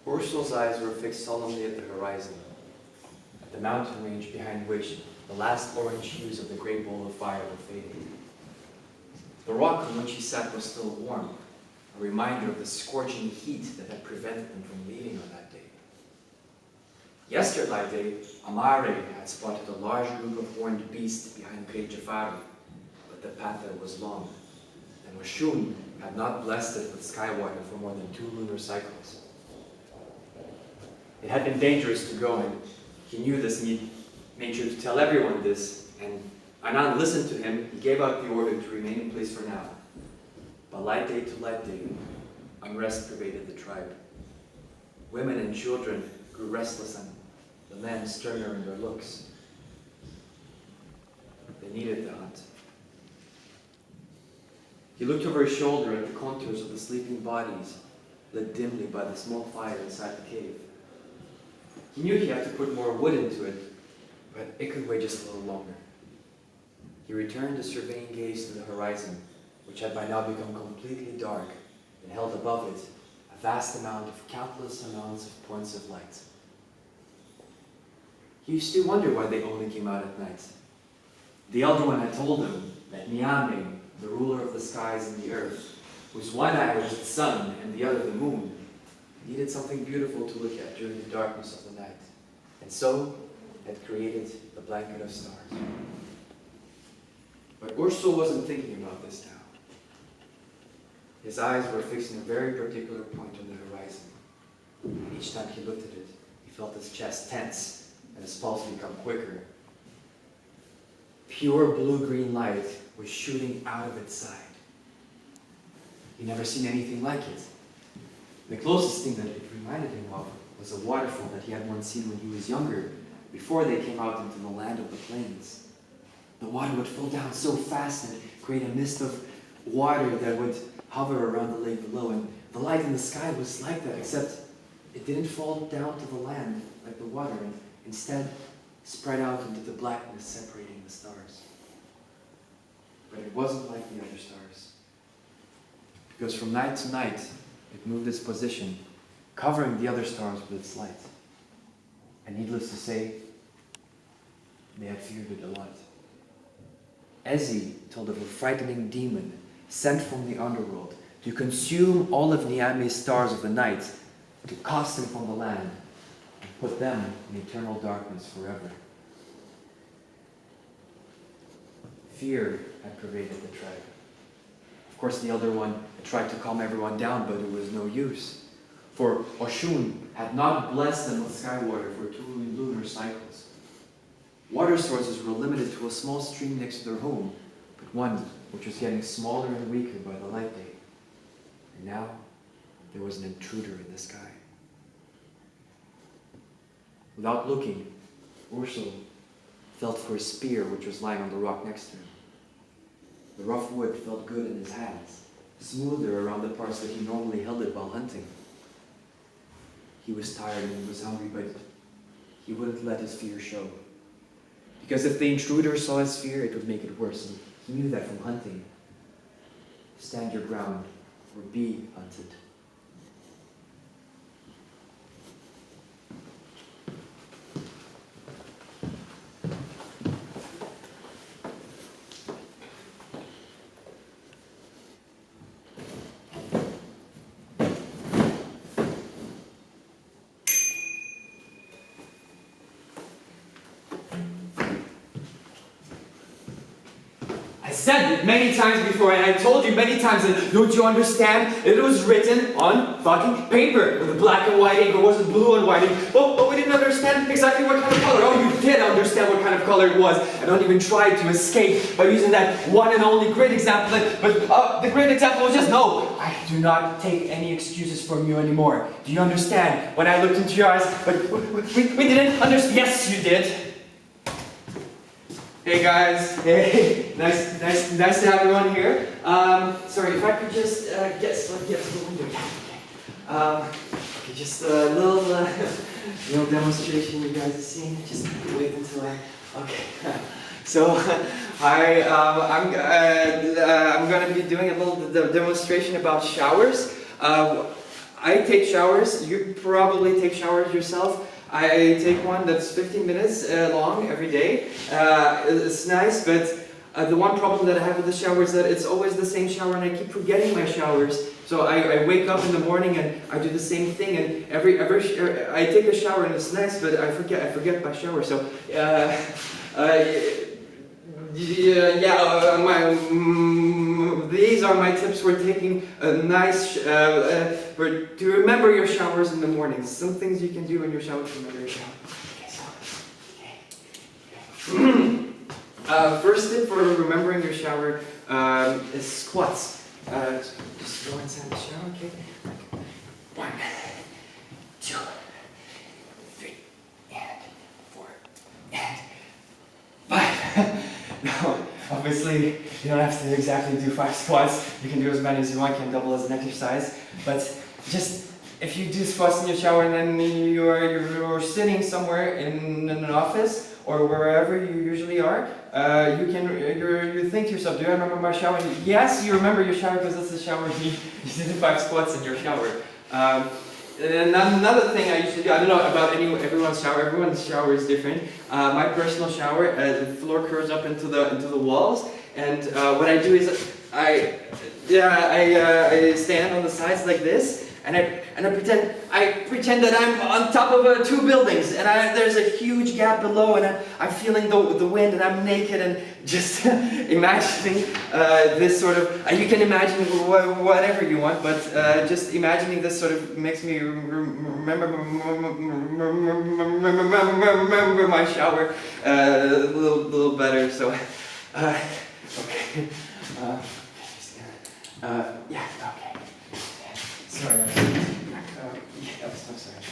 Ursul's eyes were fixed solemnly at the horizon, at the mountain range behind which the last orange hues of the great bowl of fire were fading. The rock on which he sat was still warm, a reminder of the scorching heat that had prevented them from leaving on that day. Yesterday, Amare had spotted a large group of horned beasts behind Great Jafari, but the path there was long, and Oshun had not blessed it with skywater for more than 2 lunar cycles. It had been dangerous to go, and he knew this and made sure to tell everyone this, and Anand listened to him. He gave out the order to remain in place for now. But light day to light day, unrest pervaded the tribe. Women and children grew restless, and the men sterner in their looks. They needed the hunt. He looked over his shoulder at the contours of the sleeping bodies, lit dimly by the small fire inside the cave. He knew he had to put more wood into it, but it could wait just a little longer. He returned a surveying gaze to the horizon, which had by now become completely dark, and held above it a vast amount of countless amounts of points of light. He used to wonder why they only came out at night. The Elder One had told him that Niame, the ruler of the skies and the earth, whose one eye was the sun and the other the moon, needed something beautiful to look at during the darkness of the night, and so had created the blanket of stars. But Ursul wasn't thinking about this now. His eyes were fixed on a very particular point on the horizon, and each time he looked at it, he felt his chest tense and his pulse become quicker. Pure blue-green light was shooting out of its side. He'd never seen anything like it. The closest thing that it reminded him of was a waterfall that he had once seen when he was younger, before they came out into the land of the plains. The water would fall down so fast and create a mist of water that would hover around the lake below, and the light in the sky was like that, except it didn't fall down to the land like the water, and instead spread out into the blackness separating the stars. But it wasn't like the other stars, because from night to night it moved its position, covering the other stars with its light. And needless to say, they had feared it a lot. Ezi told of a frightening demon sent from the underworld to consume all of Niame's stars of the night, to cast them from the land, and put them in eternal darkness forever. Fear had pervaded the tribe. Of course, the Elder One had tried to calm everyone down, but it was no use. For Oshun had not blessed them with skywater for 2 lunar cycles. Water sources were limited to a small stream next to their home, but one which was getting smaller and weaker by the light day. And now, there was an intruder in the sky. Without looking, Ursul felt for his spear, which was lying on the rock next to him. The rough wood felt good in his hands, smoother around the parts that he normally held it while hunting. He was tired and he was hungry, but he wouldn't let his fear show. Because if the intruder saw his fear, it would make it worse, and he knew that from hunting. Stand your ground, or be hunted. I said it many times before, and I told you many times that, don't you understand? It was written on fucking paper with black and white ink. It wasn't blue and white ink. But we didn't understand exactly what kind of color. Oh, you did understand what kind of color it was. And don't even try to escape by using that one and only great example. But the great example was just, no, I do not take any excuses from you anymore. Do you understand? When I looked into your eyes, but we didn't understand. Yes, you did. Hey guys, hey, nice to have everyone here. Sorry, if I could just get to the window. Okay, just a little demonstration you guys have seen. Just wait until okay. So, I'm going to be doing a little demonstration about showers. I take showers. You probably take showers yourself. I take one that's 15 minutes long every day. It's nice, but the one problem that I have with the shower is that it's always the same shower and I keep forgetting my showers. So I wake up in the morning and I do the same thing, and I take a shower and it's nice, but I forget my shower. So these are my tips for taking a nice, to remember your showers in the morning. Some things you can do in your shower to remember your shower. First tip for remembering your shower is squats. Just go inside the shower, okay? 1, 2, 3, and 4, and 5. No, obviously you don't have to exactly do 5 squats. You can do as many as you want, you can double as an exercise. But just, if you do squats in your shower and then you're sitting somewhere in an office or wherever you usually are, you think to yourself, do I remember my shower? Yes, you remember your shower because that's the shower you did 5 squats in your shower. And another thing I usually do, I don't know about everyone's shower is different. My personal shower, the floor curves up into the walls, and what I do is I stand on the sides like this, and I pretend that I'm on top of 2 buildings, and there's a huge gap below, and I'm feeling the wind, and I'm naked, and just imagining this sort of. You can imagine whatever you want, but just imagining this sort of makes me remember my shower a little better. So, okay. Yeah. Okay. Sorry. I'm so sorry.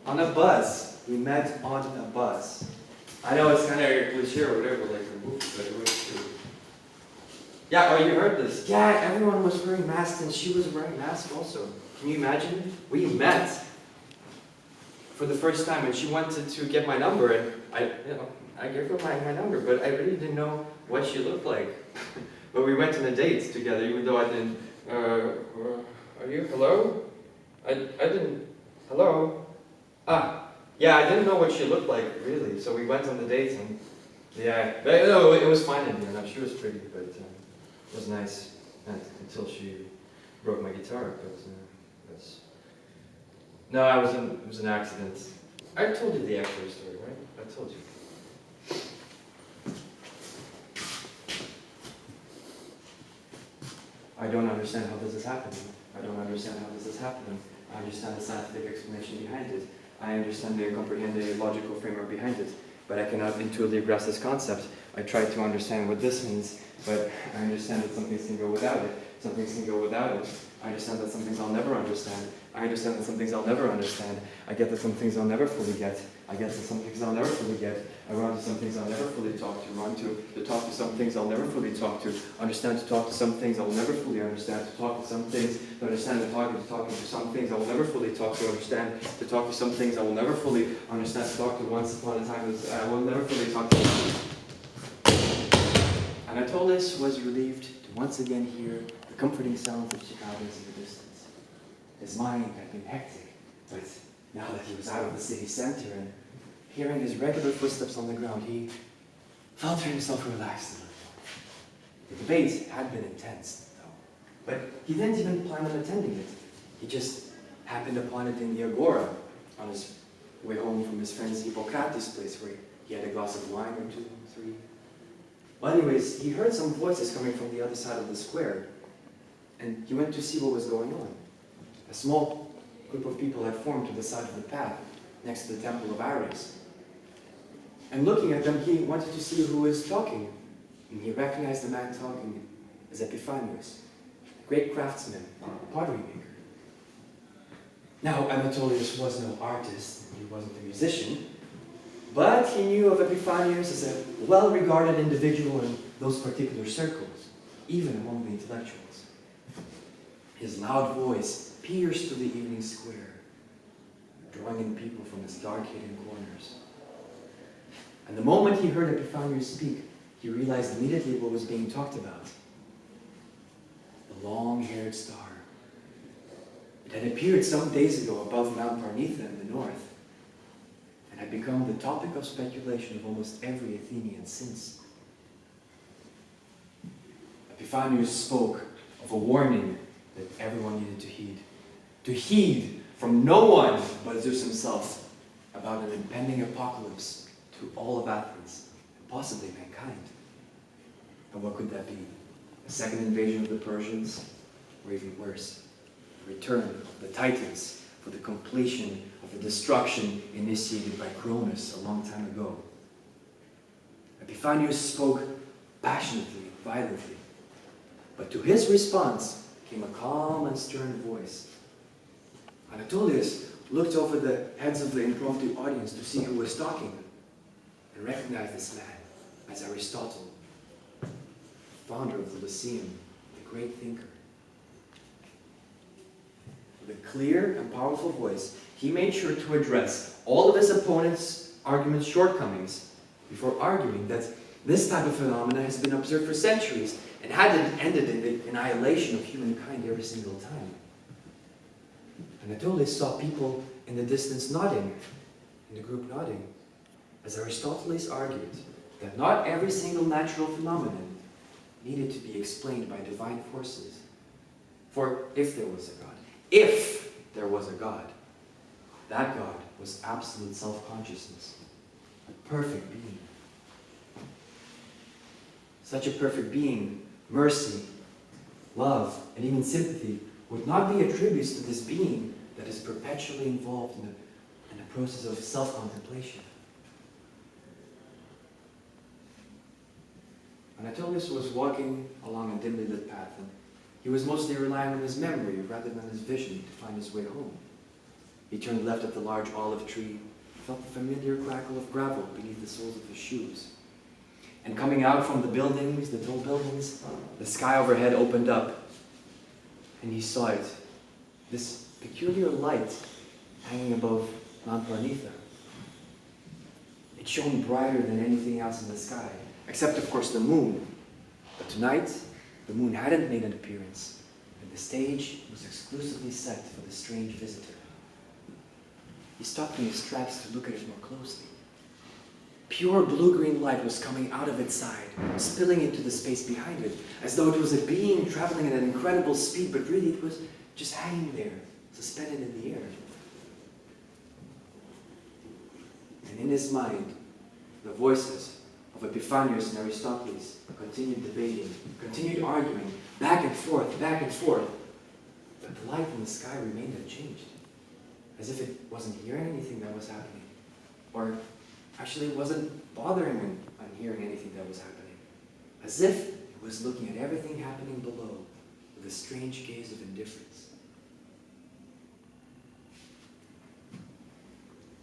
On a bus. We met on a bus. I know it's kind of cliche or whatever, like a movie, but it was true. Yeah, oh, you heard this. Yeah, everyone was wearing masks and she was wearing masks also. Can you imagine? We met for the first time and she wanted to get my number, and I gave her my number, but I really didn't know what she looked like. But we went on a date together, even though I didn't. Are you? Hello? I didn't. Hello? Yeah, I didn't know what she looked like, really. So we went on the date, and yeah, but, no, it was fine in the end. She was pretty, but it was nice until she broke my guitar. But that's. No, it was an accident. I told you the actual story, right? I told you. I don't understand how this is happening. I don't understand how this is happening. I understand the scientific explanation behind it. I understand and comprehend the logical framework behind it. But I cannot intuitively grasp this concept. I try to understand what this means, but I understand that some things can go without it. Some things can go without it. I understand that some things I'll never understand. I understand that some things I'll never understand. I get that some things I'll never fully get. I get that some things I'll never fully get. I run to some things I'll never fully talk to. Run to talk to some things I'll never fully talk to. Understand to talk to some things I'll never fully understand. To talk to some things, to understand to talking to some things I will never fully talk to. Understand to talk to some things I will never fully understand. To talk to once upon a time I will never fully talk to. Anatolis was relieved to once again hear the comforting sounds of cicadas in the distance. His mind had been hectic, but now that he was out of the city center and hearing his regular footsteps on the ground, he felt himself relaxed a little. The debate had been intense, though, but he didn't even plan on attending it. He just happened upon it in the agora on his way home from his friend's Hippocrates place, where he had a glass of wine or 2, 3. Well, anyways, he heard some voices coming from the other side of the square, and he went to see what was going on. A small group of people had formed to the side of the path, next to the temple of Ares. And looking at them, he wanted to see who was talking. And he recognized the man talking as Epiphanius, a great craftsman, a pottery maker. Now, Anatolius was no artist, he wasn't a musician, but he knew of Epiphanius as a well-regarded individual in those particular circles, even among the intellectuals. His loud voice pierced through the evening square, drawing in people from its dark hidden corners. And the moment he heard Epiphanius speak, he realized immediately what was being talked about. The long-haired star. It had appeared some days ago above Mount Parnitha in the north, and had become the topic of speculation of almost every Athenian since. Epiphanius spoke of a warning that everyone needed to heed. To heed from no one but Zeus himself about an impending apocalypse to all of Athens, and possibly mankind. And what could that be? A second invasion of the Persians? Or even worse, the return of the Titans for the completion of the destruction initiated by Cronus a long time ago. Epiphanius spoke passionately, violently, but to his response came a calm and stern voice. Anatolius looked over the heads of the impromptu audience to see who was talking, and recognized this man as Aristotle, founder of the Lyceum, the great thinker. With a clear and powerful voice, he made sure to address all of his opponent's argument's shortcomings before arguing that this type of phenomena has been observed for centuries and hadn't ended in the annihilation of humankind every single time. Anatolius saw people in the distance nodding, in the group nodding, as Aristoteles argued that not every single natural phenomenon needed to be explained by divine forces. For if there was a God, that God was absolute self-consciousness, a perfect being. Such a perfect being, mercy, love, and even sympathy would not be attributes to this being that is perpetually involved in the process of self-contemplation. Anatolius was walking along a dimly lit path, and he was mostly relying on his memory rather than his vision to find his way home. He turned left at the large olive tree, felt the familiar crackle of gravel beneath the soles of his shoes. And coming out from the buildings, the tall buildings, the sky overhead opened up, and he saw it, this peculiar light hanging above Mount Parnitha. It shone brighter than anything else in the sky, except of course the moon. But tonight, the moon hadn't made an appearance, and the stage was exclusively set for the strange visitor. He stopped in his tracks to look at it more closely. Pure blue-green light was coming out of its side, spilling into the space behind it, as though it was a being traveling at an incredible speed, but really it was just hanging there, suspended in the air. And in his mind, the voices of Epiphanius and Aristocles continued debating, continued arguing, back and forth, but the light in the sky remained unchanged, as if it wasn't hearing anything that was happening, or actually it wasn't bothering him on hearing anything that was happening, as if it was looking at everything happening below with a strange gaze of indifference.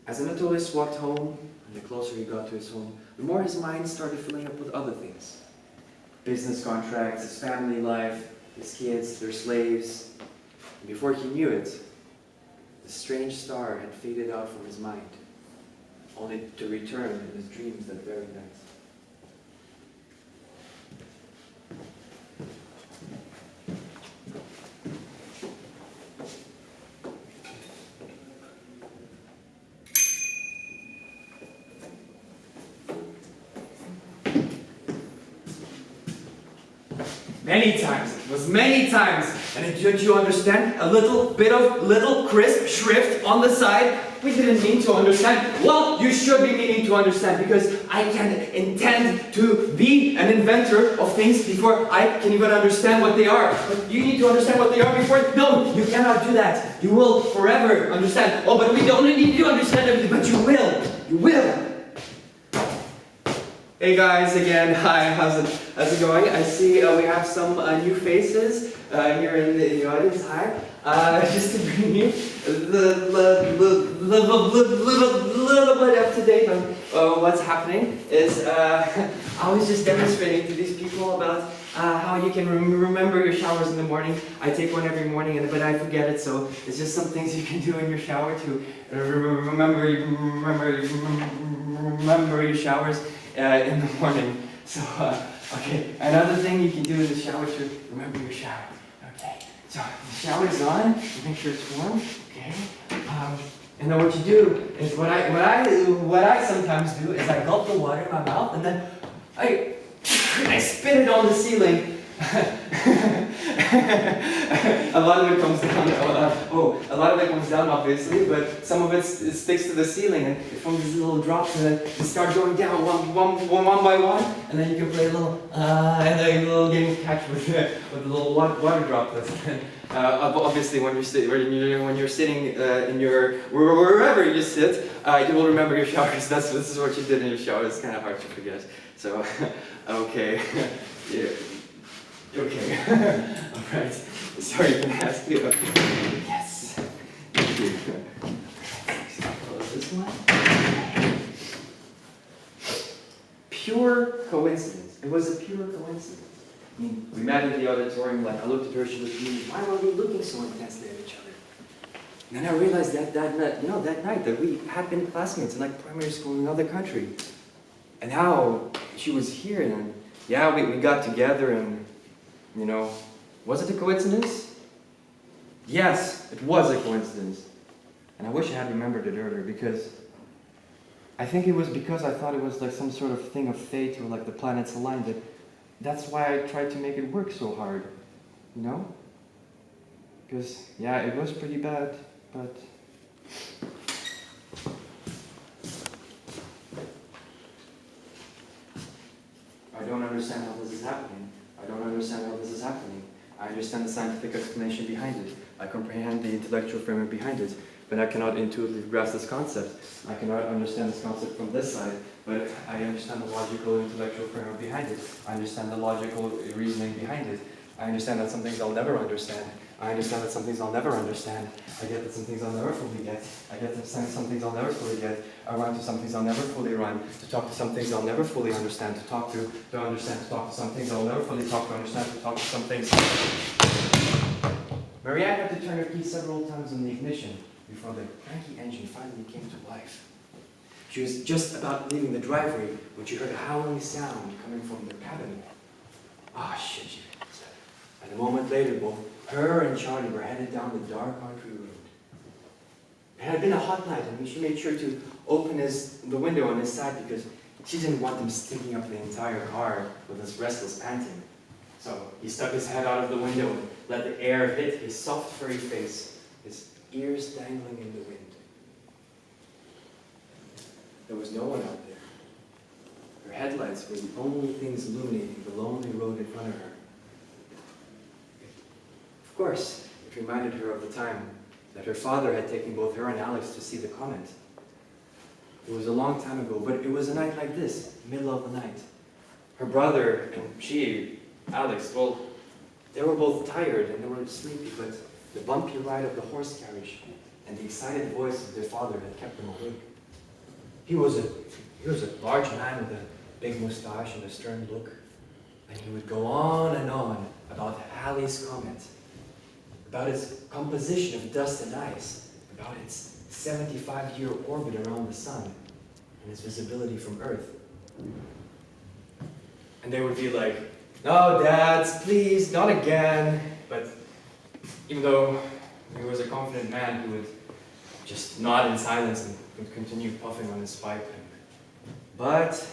As Anatolius walked home, and the closer he got to his home, the more his mind started filling up with other things. Business contracts, his family life, his kids, their slaves. And before he knew it, the strange star had faded out from his mind, only to return in his dreams that very night. Many times, and don't you understand? A little crisp shrift on the side. We didn't mean to understand. Well, you should be meaning to understand, because I can intend to be an inventor of things before I can even understand what they are. But you need to understand what they are before. No, you cannot do that. You will forever understand. Oh, but we don't need to understand everything, but you will. You will. Hey guys, again, hi, how's it going? I see we have some new faces here in the audience. Hi. Just to bring you the little bit up to date on what's happening is I was just demonstrating to these people about how you can remember your showers in the morning. I take one every morning, but I forget it, so it's just some things you can do in your shower to remember your showers in the morning. So, okay, another thing you can do in the shower to remember your shower. Okay, so the shower's on, you make sure it's warm, okay? And then what you do is what I sometimes do is I gulp the water in my mouth and then I spit it on the ceiling. A lot of it comes down. A lot of it comes down, obviously, but some of it sticks to the ceiling, and from these little drops, and then they start going down one by one, and then you can play a little and then a little game of catch with the little water droplets. Obviously, when you're sitting in your wherever you sit, you will remember your shower because this is what you did in your shower. It's kind of hard to forget. So, okay, yeah. Okay. All right. Sorry, can I ask you? Okay. Yes. Thank you. Close this one. Pure coincidence. It was a pure coincidence. I mean, we met in the auditorium. Like I looked at her, she looked at me. Why were we looking so intensely at each other? And then I realized that night that we had been classmates in like primary school in another country, and how she was here, and yeah, we got together and. You know, was it a coincidence? Yes, it was a coincidence. And I wish I had remembered it earlier because I think it was because I thought it was like some sort of thing of fate or like the planets aligned. That's why I tried to make it work so hard, you know? Because, yeah, it was pretty bad, but... I don't understand how this is happening. I don't understand how this is happening. I understand the scientific explanation behind it. I comprehend the intellectual framework behind it, but I cannot intuitively grasp this concept. I cannot understand this concept from this side, but I understand the logical intellectual framework behind it. I understand the logical reasoning behind it. I understand that some things I'll never understand. I understand that some things I'll never understand. I get that some things I'll never fully get. I get that some things I'll never fully get. I run to some things I'll never fully run. To talk to some things I'll never fully understand. To understand, to talk to some things I'll never fully talk to understand. To talk to some things. Marianne had to turn her key several times on the ignition before the cranky engine finally came to life. She was just about leaving the driveway when she heard a howling sound coming from the cabin. Ah, shit, she said. And a moment later, both her and Charlie were headed down the dark country road. It had been a hot night, and she made sure to open the window on his side because she didn't want them stinking up the entire car with his restless panting. So he stuck his head out of the window and let the air hit his soft, furry face, his ears dangling in the wind. There was no one out there. Her headlights were the only things illuminating the lonely road in front of her. Of course, it reminded her of the time that her father had taken both her and Alex to see the comet. It was a long time ago, but it was a night like this, middle of the night. Her brother and she, Alex, well, they were both tired and they were sleepy, but the bumpy ride of the horse carriage and the excited voice of their father had kept them awake. He was a large man with a big mustache and a stern look, and he would go on and on about Halley's Comet, about its composition of dust and ice, about its 75-year orbit around the sun, and its visibility from Earth. And they would be like, "No, Dads, please, not again." But even though he was a confident man, he would just nod in silence and would continue puffing on his pipe. But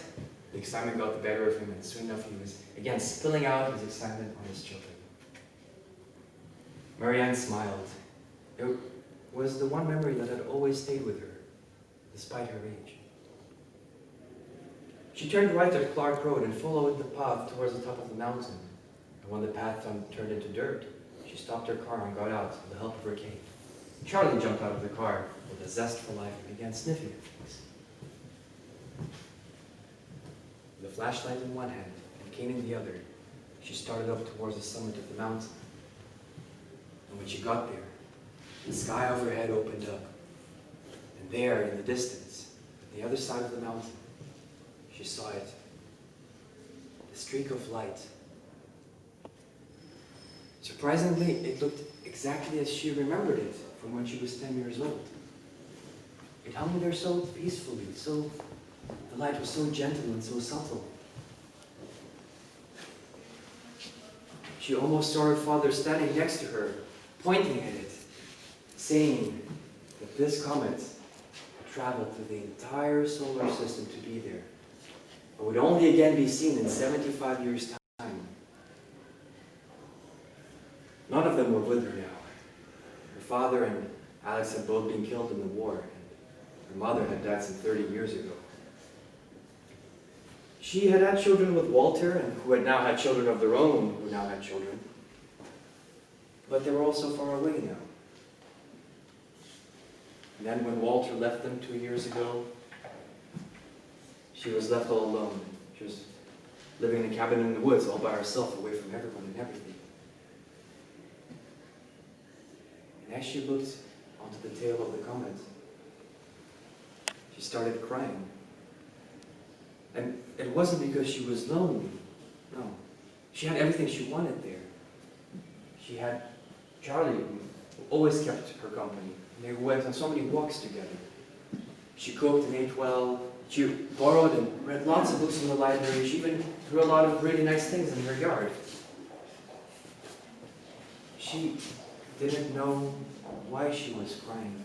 the excitement got the better of him, and soon enough he was again spilling out his excitement on his children. Marianne smiled. It was the one memory that had always stayed with her, despite her age. She turned right at Clark Road and followed the path towards the top of the mountain. And when the path turned into dirt, she stopped her car and got out with the help of her cane. Charlie jumped out of the car with a zest for life and began sniffing at things. With a flashlight in one hand and cane in the other, she started up towards the summit of the mountain. And when she got there, the sky overhead opened up. And there, in the distance, at the other side of the mountain, she saw it. The streak of light. Surprisingly, it looked exactly as she remembered it from when she was 10 years old. It hung there so peacefully, the light was so gentle and so subtle. she almost saw her father standing next to her, pointing at it, saying that this comet had traveled through the entire solar system to be there, but would only again be seen in 75 years' time. None of them were with her now. Her father and Alex had both been killed in the war, and her mother had died some 30 years ago. She had had children with Walter, and who had now had children of their own, who now had children. But they were all so far away now. And then when Walter left them 2 years ago, she was left all alone. She was living in a cabin in the woods all by herself, away from everyone and everything. And as she looked onto the tail of the comet, she started crying. And it wasn't because she was lonely. No. She had everything she wanted there. She had Charlie, who always kept her company. They went on so many walks together. She cooked and ate well. She borrowed and read lots of books from the library. She even grew a lot of really nice things in her yard. She didn't know why she was crying.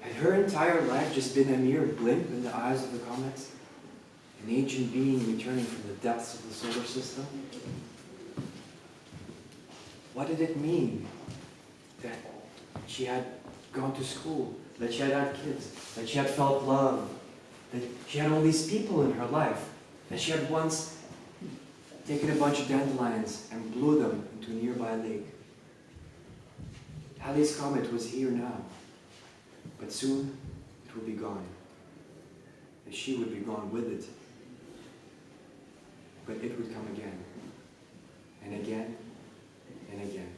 Had her entire life just been a mere blimp in the eyes of the comet? An ancient being returning from the depths of the solar system? What did it mean that she had gone to school, that she had had kids, that she had felt love, that she had all these people in her life, that she had once taken a bunch of dandelions and blew them into a nearby lake? Halley's comet was here now, but soon it would be gone, and she would be gone with it. But it would come again, and again, and again.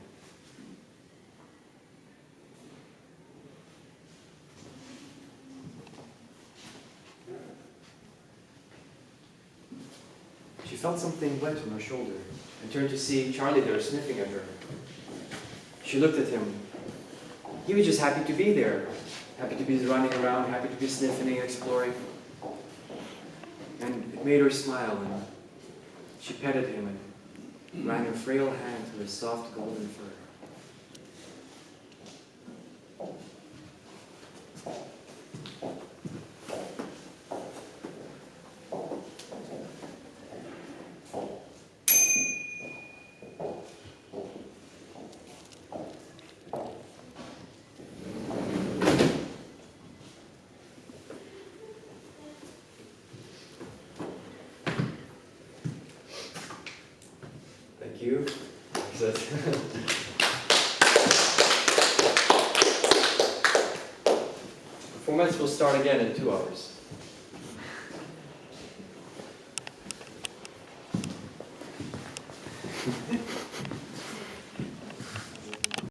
She felt something wet on her shoulder and turned to see Charlie there sniffing at her. She looked at him. He was just happy to be there, happy to be running around, happy to be sniffing and exploring. And it made her smile, and she petted him and ran her frail hand through his soft golden fur. Thank you. Performance will start again in 2 hours.